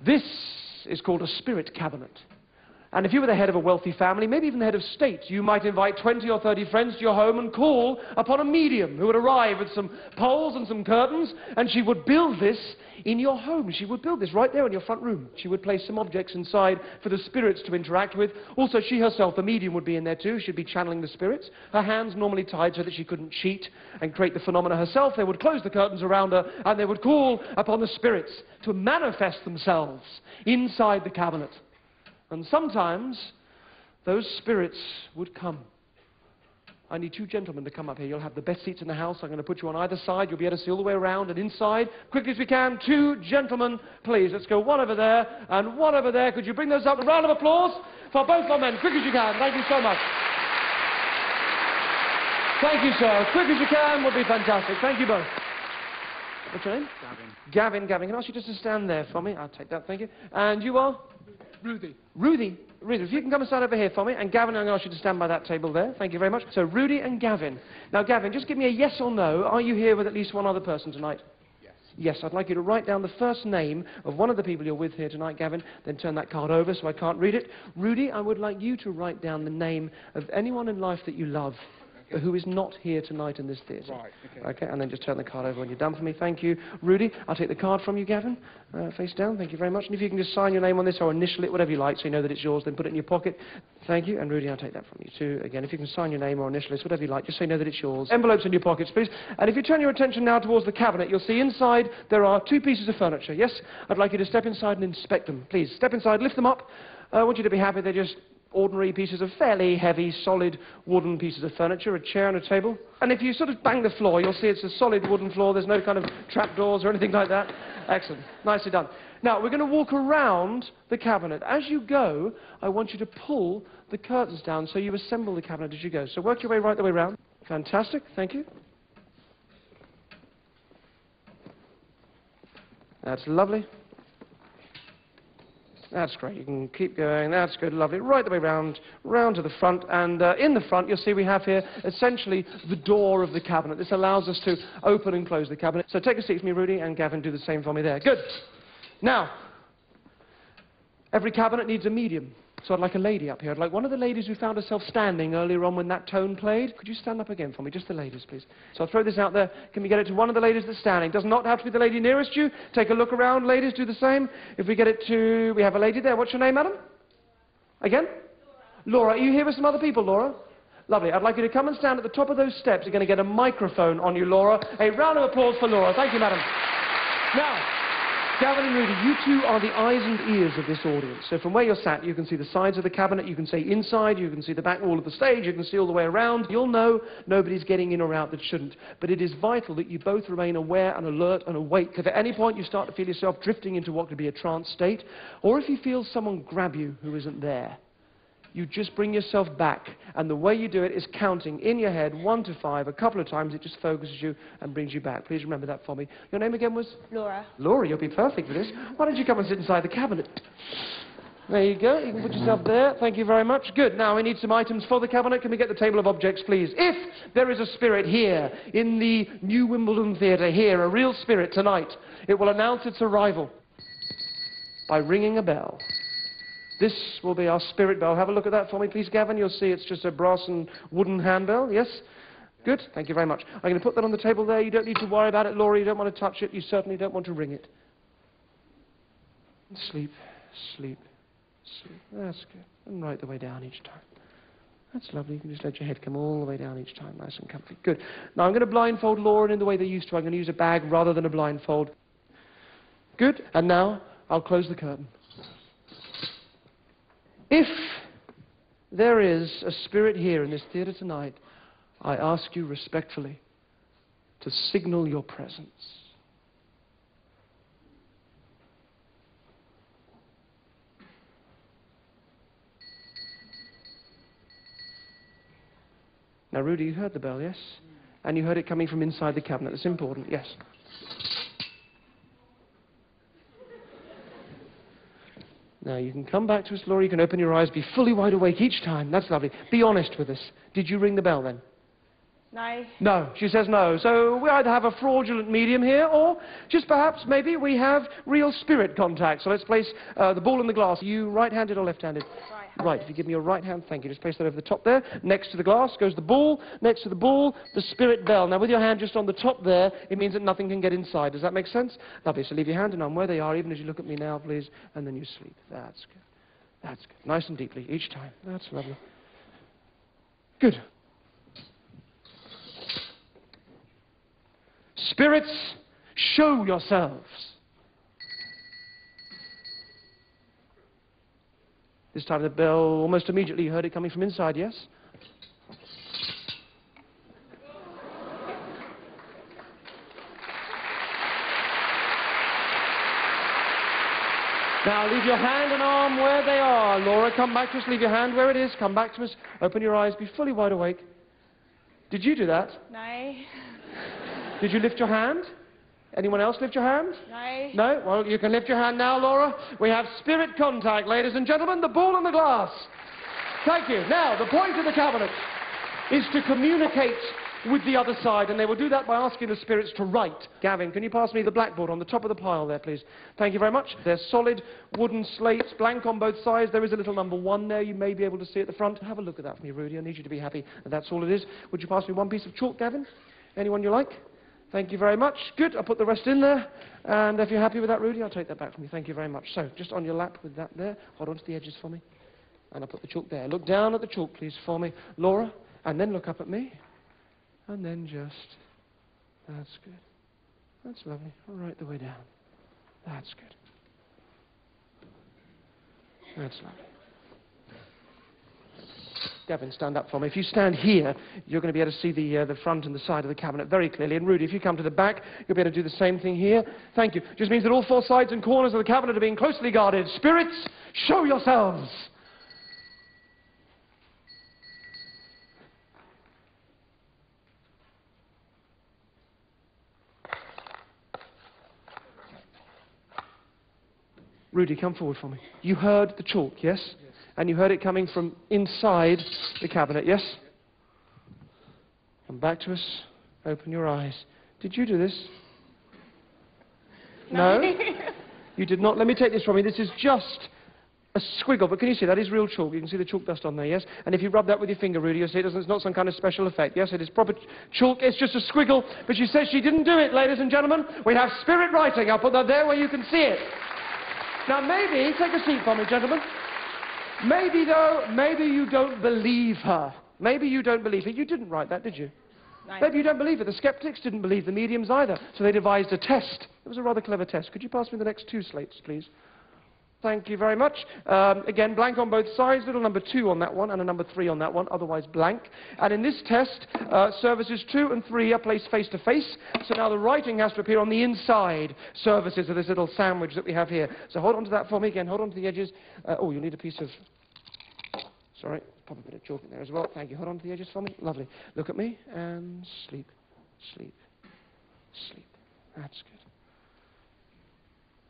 This is called a spirit cabinet. And if you were the head of a wealthy family, maybe even the head of state, you might invite 20 or 30 friends to your home and call upon a medium who would arrive with some poles and some curtains, and she would build this in your home. She would build this right there in your front room. She would place some objects inside for the spirits to interact with. Also, she herself, the medium, would be in there too. She'd be channeling the spirits. Her hands normally tied so that she couldn't cheat and create the phenomena herself. They would close the curtains around her, and they would call upon the spirits to manifest themselves inside the cabinet. And sometimes those spirits would come. I need 2 gentlemen to come up here. You'll have the best seats in the house. I'm going to put you on either side. You'll be able to see all the way around and inside. Quickly as we can, 2 gentlemen, please. Let's go one over there and one over there. Could you bring those up? A round of applause for both our men. Quick as you can. Thank you so much. Thank you, sir. Quick as you can would be fantastic. Thank you both. What's your name? Gavin. Gavin, can I ask you just to stand there for me? I'll take that, thank you. And you are? Rudy. Rudy, if you can come and stand over here for me. And Gavin, I'm going to ask you to stand by that table there. Thank you very much. So, Rudy and Gavin. Now, Gavin, just give me a yes or no. Are you here with at least one other person tonight? Yes. Yes, I'd like you to write down the first name of one of the people you're with here tonight, Gavin. Then turn that card over so I can't read it. Rudy, I would like you to write down the name of anyone in life that you love, but who is not here tonight in this theatre. Right, okay. Okay, and then just turn the card over when you're done for me. Thank you. Rudy, I'll take the card from you, Gavin. Face down, thank you very much. And if you can just sign your name on this or initial it, whatever you like, so you know that it's yours, then put it in your pocket. Thank you. And Rudy, I'll take that from you too. Again, if you can sign your name or initial it, whatever you like, just so you know that it's yours. Envelopes in your pockets, please. And if you turn your attention now towards the cabinet, you'll see inside there are 2 pieces of furniture. Yes? I'd like you to step inside and inspect them. Please, step inside, lift them up. I want you to be happy they're just ordinary pieces of fairly heavy, solid wooden pieces of furniture, a chair and a table. And if you sort of bang the floor, you'll see it's a solid wooden floor. There's no kind of trapdoors or anything like that. Excellent. Nicely done. Now, we're going to walk around the cabinet. As you go, I want you to pull the curtains down so you assemble the cabinet as you go. So work your way right the way around. Fantastic. Thank you. That's lovely. That's great. You can keep going. That's good. Lovely. Right the way round to the front. And in the front, you'll see we have here essentially the door of the cabinet. This allows us to open and close the cabinet. So take a seat for me, Rudy, and Gavin, do the same for me there. Good. Now, every cabinet needs a medium. So I'd like a lady up here. I'd like one of the ladies who found herself standing earlier on when that tone played. Could you stand up again for me? Just the ladies, please. So I'll throw this out there. Can we get it to one of the ladies that's standing? Does not have to be the lady nearest you. Take a look around, ladies. Do the same. If we get it to... We have a lady there. What's your name, madam? Again? Laura. Are you here with some other people, Laura? Lovely. I'd like you to come and stand at the top of those steps. You're going to get a microphone on you, Laura. A round of applause for Laura. Thank you, madam. Now... Gavin and Rudy, you 2 are the eyes and ears of this audience. So from where you're sat, you can see the sides of the cabinet, you can see inside, you can see the back wall of the stage, you can see all the way around. You'll know nobody's getting in or out that shouldn't. But it is vital that you both remain aware and alert and awake. If at any point you start to feel yourself drifting into what could be a trance state, or if you feel someone grab you who isn't there, you just bring yourself back. And the way you do it is counting in your head 1 to 5. A couple of times it just focuses you and brings you back. Please remember that for me. Your name again was? Laura. Laura, you'll be perfect for this. Why don't you come and sit inside the cabinet? There you go. You can put yourself there. Thank you very much. Good. Now we need some items for the cabinet. Can we get the table of objects, please? If there is a spirit here in the New Wimbledon Theatre, here, a real spirit tonight, it will announce its arrival by ringing a bell. This will be our spirit bell. Have a look at that for me, please, Gavin. You'll see it's just a brass and wooden handbell. Yes? Good. Thank you very much. I'm going to put that on the table there. You don't need to worry about it, Laura. You don't want to touch it. You certainly don't want to ring it. Sleep, sleep, sleep. That's good. And right the way down each time. That's lovely. You can just let your head come all the way down each time. Nice and comfy. Good. Now I'm going to blindfold Laura in the way they used to. I'm going to use a bag rather than a blindfold. Good. And now I'll close the curtain. If there is a spirit here in this theatre tonight, I ask you respectfully to signal your presence. Now, Rudy, you heard the bell, yes? And you heard it coming from inside the cabinet. It's important, yes. Now, you can come back to us, Laura. You can open your eyes, be fully wide awake each time. That's lovely. Be honest with us. Did you ring the bell then? No. No, she says no. So we either have a fraudulent medium here, or just perhaps maybe we have real spirit contact. So let's place the ball in the glass. Are you right-handed or left-handed? Right-handed. Right, if you give me your right hand, thank you. Just place that over the top there. Next to the glass goes the ball. Next to the ball, the spirit bell. Now with your hand just on the top there, it means that nothing can get inside. Does that make sense? Lovely. So leave your hand on where they are, even as you look at me now, please. And then you sleep. That's good. That's good. Nice and deeply each time. That's lovely. Good. Spirits, show yourselves. This time the bell, almost immediately you heard it coming from inside, yes? Now leave your hand and arm where they are. Laura, come back to us. Leave your hand where it is. Come back to us. Open your eyes. Be fully wide awake. Did you do that? No. Did you lift your hand? Anyone else lift your hand? No. No? Well, you can lift your hand now, Laura. We have spirit contact, ladies and gentlemen. The ball and the glass. Thank you. Now, the point of the cabinet is to communicate with the other side, and they will do that by asking the spirits to write. Gavin, can you pass me the blackboard on the top of the pile there, please? Thank you very much. They're solid wooden slates, blank on both sides. There is a little number 1 there. You may be able to see at the front. Have a look at that for me, Rudy. I need you to be happy that that's all it is. Would you pass me one piece of chalk, Gavin? Anyone you like? Thank you very much. Good. I'll put the rest in there. And if you're happy with that, Rudy, I'll take that back from you. Thank you very much. So, just on your lap with that there. Hold on to the edges for me. And I'll put the chalk there. Look down at the chalk, please, for me. Laura, and then look up at me. And then just... That's good. That's lovely. Right the way down. That's good. That's lovely. Gavin, stand up for me. If you stand here, you're going to be able to see the front and the side of the cabinet very clearly. And Rudy, if you come to the back, you'll be able to do the same thing here. Thank you. Just means that all 4 sides and corners of the cabinet are being closely guarded. Spirits, show yourselves. Rudy, come forward for me. You heard the chalk, yes? Yes. And you heard it coming from inside the cabinet, yes? Come back to us. Open your eyes. Did you do this? No? You did not. Let me take this from you. This is just a squiggle, but can you see that is real chalk? You can see the chalk dust on there, yes? And if you rub that with your finger, Rudy, you'll see it's not some kind of special effect. Yes, it is proper chalk. It's just a squiggle, but she says she didn't do it, ladies and gentlemen. We have spirit writing. I'll put that there where you can see it. Now, maybe, take a seat for me, gentlemen. Maybe, though, maybe you don't believe her. Maybe you don't believe her. You didn't write that, did you? No. Maybe you don't believe it. The skeptics didn't believe the mediums either, so they devised a test. It was a rather clever test. Could you pass me the next 2 slates, please? Thank you very much. Again, blank on both sides, little number 2 on that one, and a number 3 on that one, otherwise blank. And in this test, surfaces 2 and 3 are placed face to face, so now the writing has to appear on the inside surfaces of this little sandwich that we have here. So hold on to that for me again, hold on to the edges. Oh, you'll need a piece of... Sorry, pop a bit of chalk in there as well. Thank you. Hold on to the edges for me. Lovely. Look at me and sleep, sleep, sleep. That's good.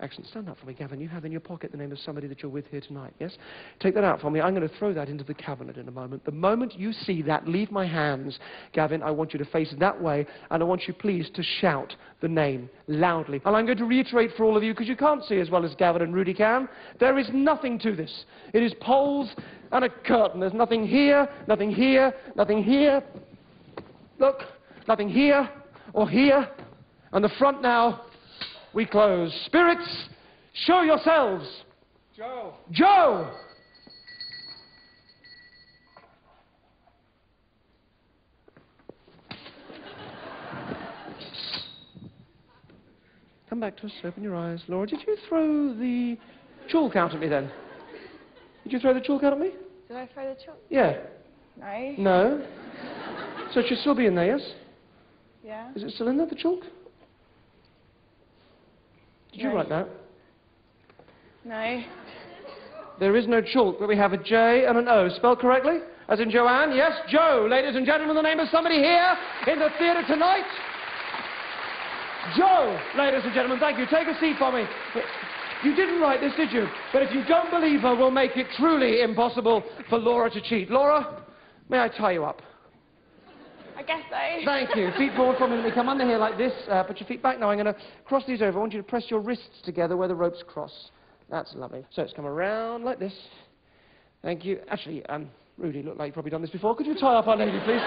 Excellent. Stand up for me, Gavin. You have in your pocket the name of somebody that you're with here tonight, yes? Take that out for me. I'm going to throw that into the cabinet in a moment. The moment you see that, leave my hands, Gavin. I want you to face that way, and I want you, please, to shout the name loudly. And I'm going to reiterate for all of you, because you can't see as well as Gavin and Rudy can. There is nothing to this. It is poles and a curtain. There's nothing here, nothing here, nothing here. Look, nothing here or here. And the front now... We close. Spirits, show yourselves. Joe. Joe! Come back to us. Open your eyes. Laura, did you throw the chalk out at me then? Did you throw the chalk out at me? Did I throw the chalk? Yeah. No. No? So it should still be in there, yes? Yeah. Is it still in there, the chalk? Did you write that? No. There is no chalk, but we have a J and an O. Spelled correctly? As in Joanne? Yes, Joe. Ladies and gentlemen, the name of somebody here in the theatre tonight. Joe, ladies and gentlemen, thank you. Take a seat for me. You didn't write this, did you? But if you don't believe her, we'll make it truly impossible for Laura to cheat. Laura, may I tie you up? I guess so. Thank you. Feet forward from me. Let me come under here like this. Put your feet back. Now I'm going to cross these over. I want you to press your wrists together where the ropes cross. That's lovely. So it's come around like this. Thank you. Actually, Rudy, look like you've probably done this before. Could you tie up our lady, please?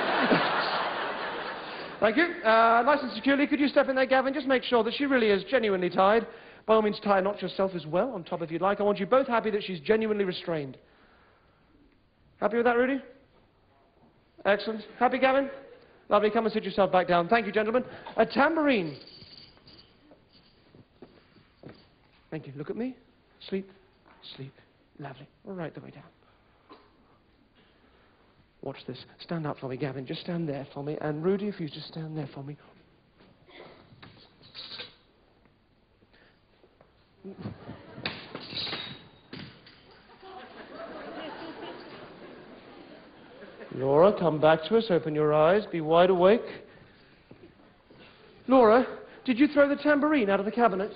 Thank you. Nice and securely. Could you step in there, Gavin? Just make sure that she really is genuinely tied. By all means, tie a knot yourself as well, on top if you'd like. I want you both happy that she's genuinely restrained. Happy with that, Rudy? Excellent. Happy, Gavin? Lovely. Come and sit yourself back down. Thank you, gentlemen. A tambourine. Thank you. Look at me. Sleep. Sleep. Lovely. Right the way down. Watch this. Stand up for me, Gavin. Just stand there for me. And Rudy, if you just stand there for me. Laura, come back to us. Open your eyes. Be wide awake. Laura, did you throw the tambourine out of the cabinet?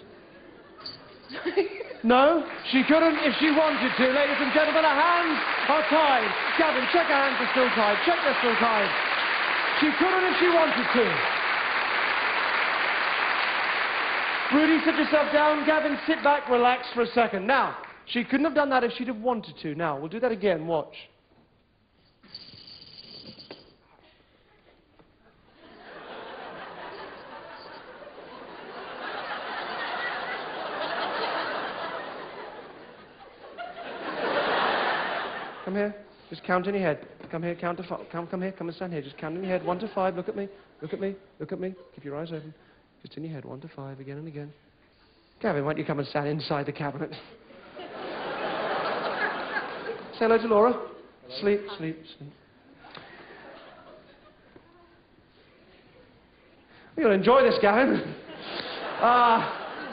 No? She couldn't if she wanted to. Ladies and gentlemen, her hands are tied. Gavin, check her hands are still tied. Check they're still tied. She couldn't if she wanted to. Rudy, sit yourself down. Gavin, sit back, relax for a second. Now, she couldn't have done that if she'd have wanted to. Now, we'll do that again. Watch. Come here. Just count in your head. Come here, count to 5. Come here, come and stand here. Just count in your head. 1 to 5. Look at me. Look at me. Look at me. Keep your eyes open. Just in your head. 1 to 5. Again and again. Gavin, why don't you come and stand inside the cabinet? Say hello to Laura. Sleep, sleep, sleep. You'll enjoy this, Gavin.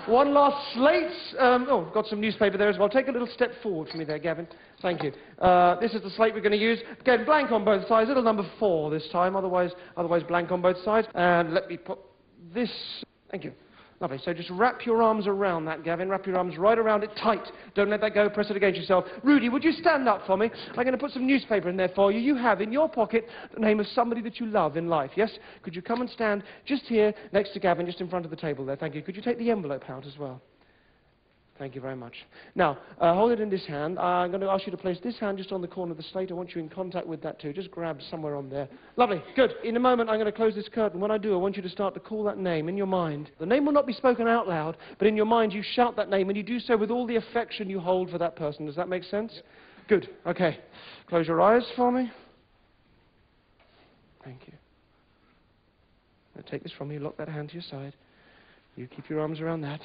One last slate. Oh, got some newspaper there as well. Take a little step forward for me there, Gavin. Thank you. This is the slate we're going to use. Again, blank on both sides. Little number 4 this time. Otherwise blank on both sides. And let me put this. Thank you. Lovely. So just wrap your arms around that, Gavin. Wrap your arms right around it tight. Don't let that go. Press it against yourself. Rudy, would you stand up for me? I'm going to put some newspaper in there for you. You have in your pocket the name of somebody that you love in life, yes? Could you come and stand just here next to Gavin, just in front of the table there? Thank you. Could you take the envelope out as well? Thank you very much. Now, hold it in this hand. I'm going to ask you to place this hand just on the corner of the slate. I want you in contact with that too. Just grab somewhere on there. Lovely. Good. In a moment, I'm going to close this curtain. When I do, I want you to start to call that name in your mind. The name will not be spoken out loud, but in your mind, you shout that name, and you do so with all the affection you hold for that person. Does that make sense? Yep. Good. Okay. Close your eyes for me. Thank you. Now, take this from me. Lock that hand to your side. You keep your arms around that.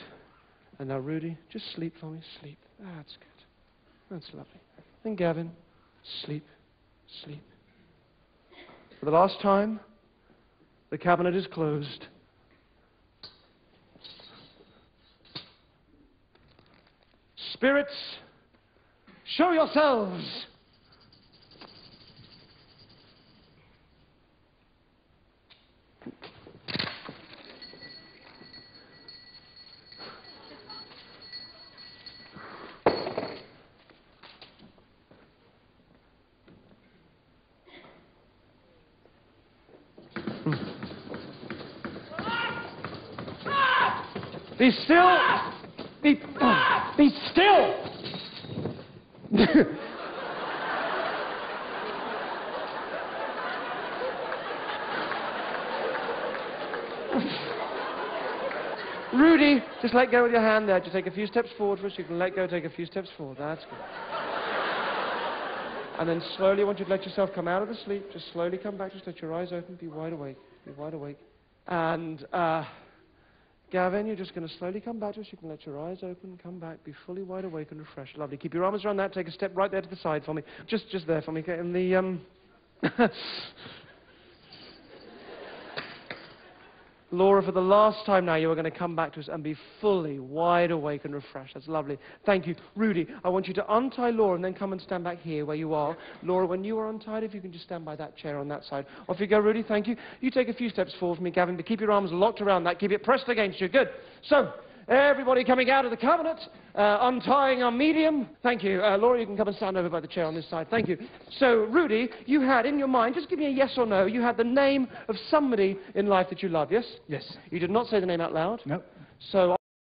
And now, Rudy, just sleep for me. Sleep. That's good. That's lovely. And Gavin, sleep. Sleep. For the last time, the cabinet is closed. Spirits, show yourselves. Be still! Be still! Rudy, just let go with your hand there. Just take a few steps forward for us. You can let go, take a few steps forward. That's good. And then slowly, I want you to let yourself come out of the sleep. Just slowly come back. Just let your eyes open. Be wide awake. Be wide awake. And, Gavin, you're just going to slowly come back to us. You can let your eyes open, come back, be fully wide awake and refreshed. Lovely. Keep your arms around that. Take a step right there to the side for me. Just there for me. Get in the, Laura, for the last time now, you are going to come back to us and be fully wide awake and refreshed. That's lovely. Thank you. Rudy, I want you to untie Laura and then come and stand back here where you are. Laura, when you are untied, if you can just stand by that chair on that side. Off you go, Rudy. Thank you. You take a few steps forward for me, Gavin, but keep your arms locked around that. Keep it pressed against you. Good. So, Everybody coming out of the cabinet, untying our medium. Thank you. Laura, you can come and stand over by the chair on this side. Thank you. So, Rudy, you had in your mind, just give me a yes or no, you had the name of somebody in life that you love, yes? Yes. You did not say the name out loud? No. So